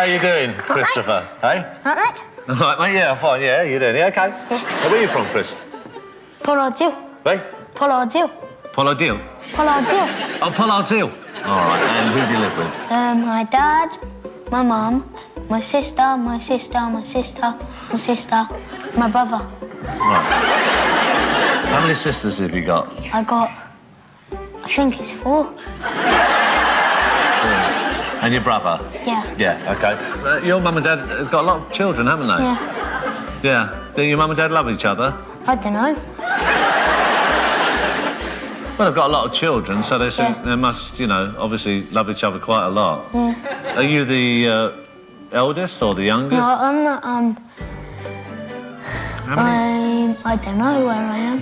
How you doing, Christopher? Hey? Right, mate? All right, mate, yeah, I'm fine, yeah, you doing? Yeah, okay? Yeah. Where are you from, Chris? Pollardil. Hey? Pollardil. Pollardil? Pollardil. Oh, Pollardil. All right, and who do you live with? My dad, my mum, my sister, my brother. Right. How many sisters have you got? I think it's 4. And your brother? Yeah. Yeah, okay. Your mum and dad have got a lot of children, haven't they? Yeah. Yeah. Do your mum and dad love each other? I don't know. Well, they've got a lot of children, so they Yeah. they must, you know, obviously love each other quite a lot. Yeah. Are you the eldest or the youngest? No, I'm not, How many? I don't know where I am.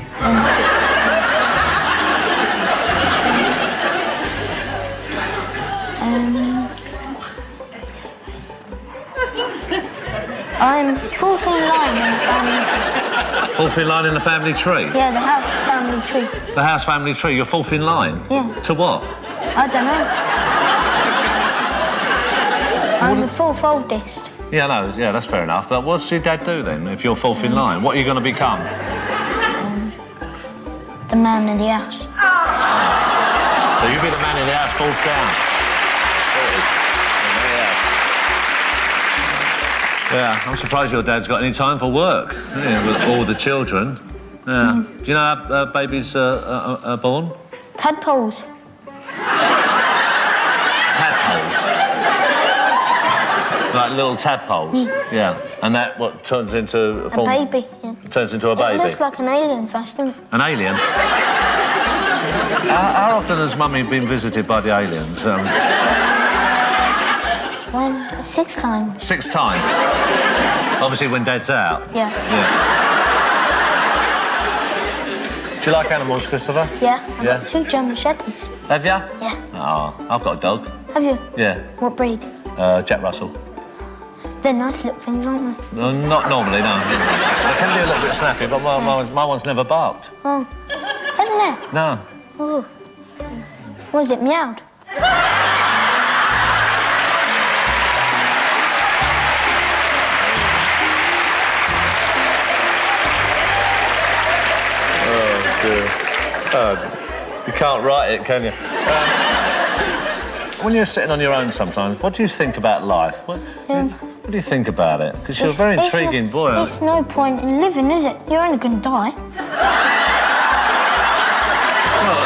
I'm 4th in line in the family. 4th in line in the family tree? Yeah, the house family tree. The house family tree, you're 4th in line? Yeah. To what? I don't know. I'm the 4th oldest. Yeah, no, yeah, that's fair enough. But what's your dad do then, if you're 4th in line? What are you going to become? The man in the house. So you'll be the man in the house, 4th down. Yeah, I'm surprised your dad's got any time for work, with all the children. Yeah. Do you know how babies are born? Tadpoles. Tadpoles. Like little tadpoles. Yeah. And that what turns into A baby. Yeah. Turns into a baby. It looks like an alien first, doesn't it? An alien. How often has Mummy been visited by the aliens? 6 times. 6 times. Obviously when Dad's out. Yeah. Do you like animals, Christopher? Yeah. I've got 2 German Shepherds. Have you? Yeah. Oh, I've got a dog. Have you? Yeah. What breed? Jack Russell. They're nice little things, aren't they? No, not normally, no. They can be a little bit snappy, but my one's never barked. Oh. Hasn't it? No. Oh. Was it meowed? You can't write it, can you? When you're sitting on your own sometimes, what do you think about life? What do you think about it? Because you're a very intriguing boy. There's no point in living, is it? You're only going to die. Well,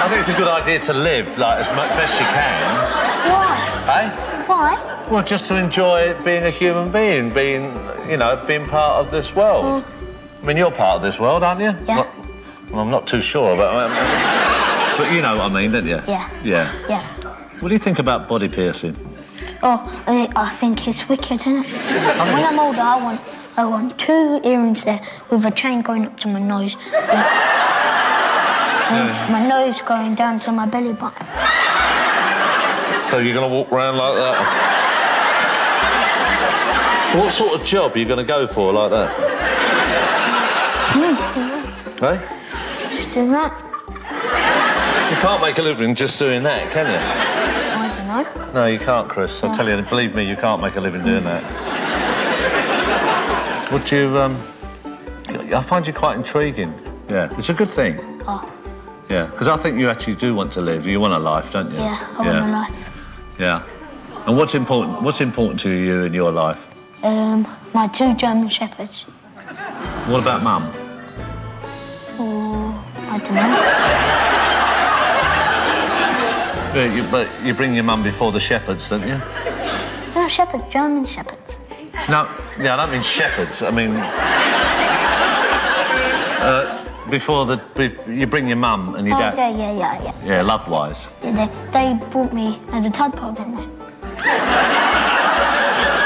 I think it's a good idea to live, like, as best you can. Why? Eh? Why? Well, just to enjoy being a human being, being part of this world. I mean, you're part of this world, aren't you? Yeah. Well, I'm not too sure, but you know what I mean, don't you? Yeah. Yeah. Yeah. What do you think about body piercing? Oh, I think it's wicked, isn't it? When I'm older, I want 2 earrings there with a chain going up to my nose. And my nose going down to my belly button. So you're going to walk around like that? What sort of job are you going to go for like that? Hey? Just doing that. You can't make a living just doing that, can you? I don't know. No, you can't, Chris. I tell you, believe me, you can't make a living doing that. Would you, I find you quite intriguing. Yeah, it's a good thing. Oh. Yeah, because I think you actually do want to live. You want a life, don't you? Yeah, I want a life. Yeah. And what's important to you in your life? My 2 German Shepherds. What about Mum? Oh, I don't know. Yeah, but you bring your mum before the shepherds, don't you? No, Shepherds, German Shepherds. No, yeah, I don't mean shepherds. I mean, you bring your mum and your dad. Yeah. Yeah, love-wise. Yeah, they brought me as a tadpole, didn't they?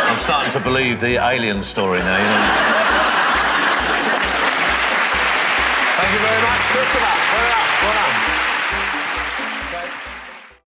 I'm starting to believe the alien story now. You know. Thank you very much, Christopher. Well done.